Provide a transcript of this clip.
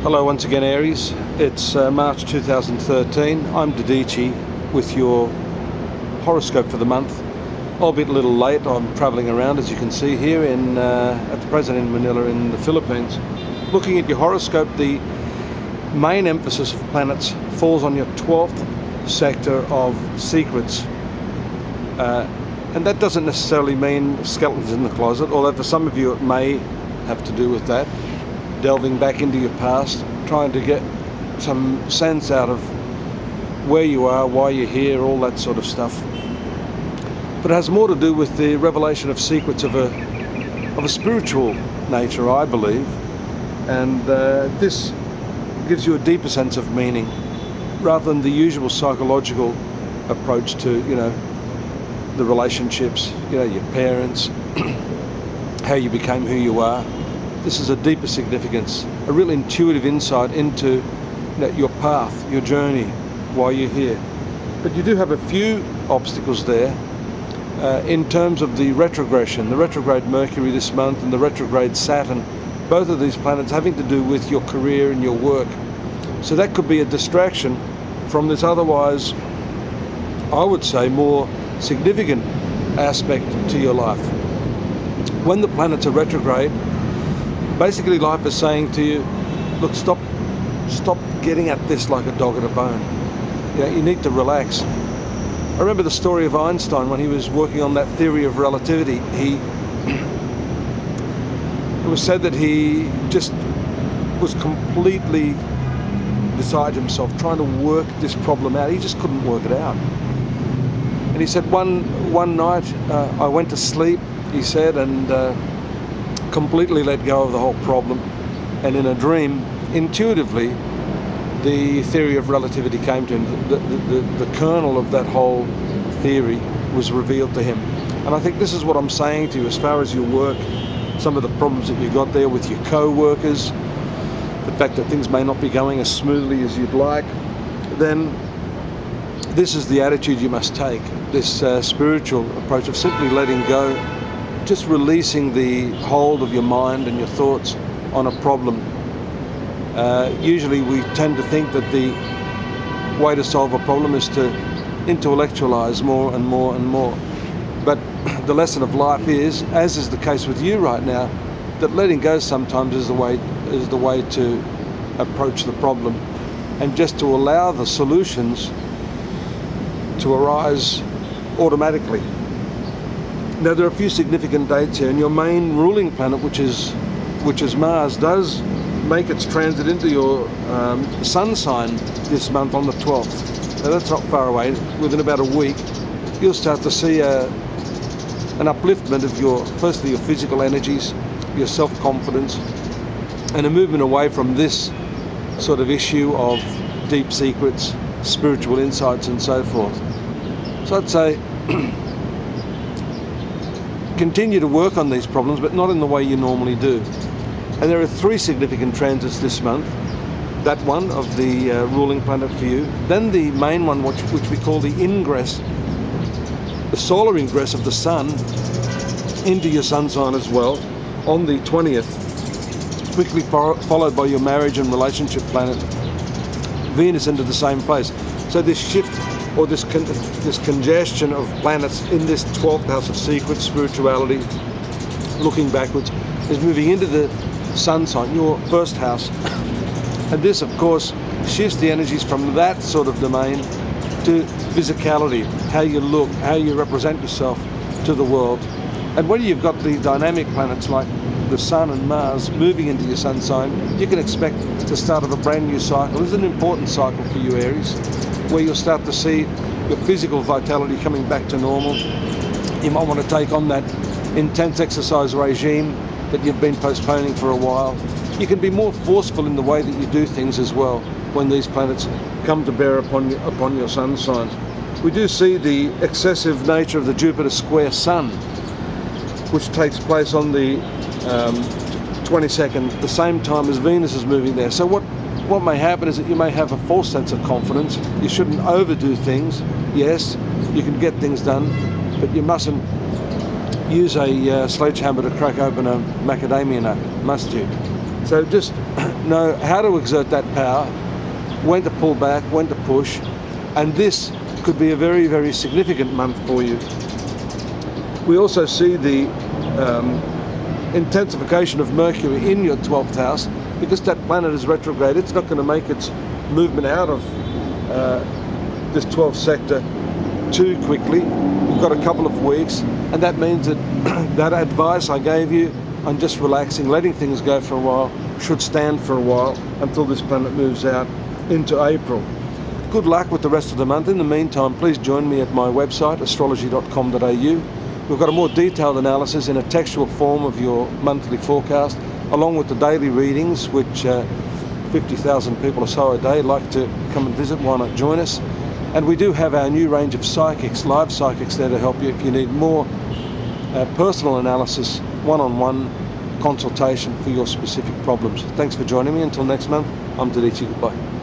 Hello once again, Aries. It's March 2013. I'm Dadhichi with your horoscope for the month. Albeit a little late, I'm travelling around, as you can see here at the present in Manila in the Philippines. Looking at your horoscope, the main emphasis of planets falls on your 12th sector of secrets. And that doesn't necessarily mean skeletons in the closet, although for some of you it may have to do with that. Delving back into your past, trying to get some sense out of where you are, why you're here, all that sort of stuff. But it has more to do with the revelation of secrets of a spiritual nature, I believe, and this gives you a deeper sense of meaning rather than the usual psychological approach to, the relationships, your parents, how you became who you are. This is a deeper significance, a real intuitive insight into your path, your journey, why you're here. But you do have a few obstacles there in terms of the retrogression, the retrograde Mercury this month and the retrograde Saturn, both of these planets having to do with your career and your work. So that could be a distraction from this otherwise, I would say, more significant aspect to your life. When the planets are retrograde, basically life is saying to you, look, stop getting at this like a dog at a bone. You need to relax. I remember the story of Einstein when he was working on that theory of relativity. It was said that he just was completely beside himself trying to work this problem out. He just couldn't work it out. And he said one night I went to sleep, he said, and completely let go of the whole problem, and in a dream, intuitively, the theory of relativity came to him. The kernel of that whole theory was revealed to him. And I think this is what I'm saying to you as far as your work, some of the problems that you got there with your co-workers, the fact that things may not be going as smoothly as you'd like, then this is the attitude you must take, this spiritual approach of simply letting go, just releasing the hold of your mind and your thoughts on a problem. Usually we tend to think that the way to solve a problem is to intellectualize more and more and more. But the lesson of life is, as is the case with you right now, that letting go sometimes is the way to approach the problem, and just to allow the solutions to arise automatically. Now, there are a few significant dates here, and your main ruling planet, which is Mars, does make its transit into your sun sign this month on the 12th. Now, that's not far away. Within about a week, you'll start to see an upliftment of firstly your physical energies, your self-confidence, and a movement away from this sort of issue of deep secrets, spiritual insights, and so forth. So I'd say continue to work on these problems, but not in the way you normally do. And there are three significant transits this month. That one of the ruling planet for you. Then the main one, which we call the ingress, the solar ingress of the sun into your sun sign as well, on the 20th, quickly followed by your marriage and relationship planet, Venus, into the same place. So this shift, or this congestion of planets in this 12th house of secrets, spirituality, looking backwards, is moving into the sun sign, your first house. And this, of course, shifts the energies from that sort of domain to physicality, how you look, how you represent yourself to the world. And when you've got the dynamic planets like the Sun and Mars moving into your sun sign, you can expect the start of a brand new cycle. This is an important cycle for you, Aries, where you'll start to see your physical vitality coming back to normal. You might want to take on that intense exercise regime that you've been postponing for a while. You can be more forceful in the way that you do things as well when these planets come to bear upon your sun sign. We do see the excessive nature of the Jupiter square Sun, which takes place on the 22nd, the same time as Venus is moving there. So what may happen is that you may have a false sense of confidence. You shouldn't overdo things. Yes, you can get things done, but you mustn't use a sledgehammer to crack open a macadamia nut, must you? So just know how to exert that power, when to pull back, when to push, and this could be a very, very significant month for you. We also see the intensification of Mercury in your 12th house. Because that planet is retrograde, it's not going to make its movement out of this 12th sector too quickly. We've got a couple of weeks, and that means that that advice I gave you on just relaxing, letting things go for a while, should stand for a while until this planet moves out into April. Good luck with the rest of the month. In the meantime, please join me at my website, astrology.com.au. We've got a more detailed analysis in a textual form of your monthly forecast, along with the daily readings, which 50,000 people or so a day like to come and visit. Why not join us? And we do have our new range of psychics, live psychics, there to help you if you need more personal analysis, one-on-one consultation for your specific problems. Thanks for joining me. Until next month, I'm Dadhichi. Goodbye.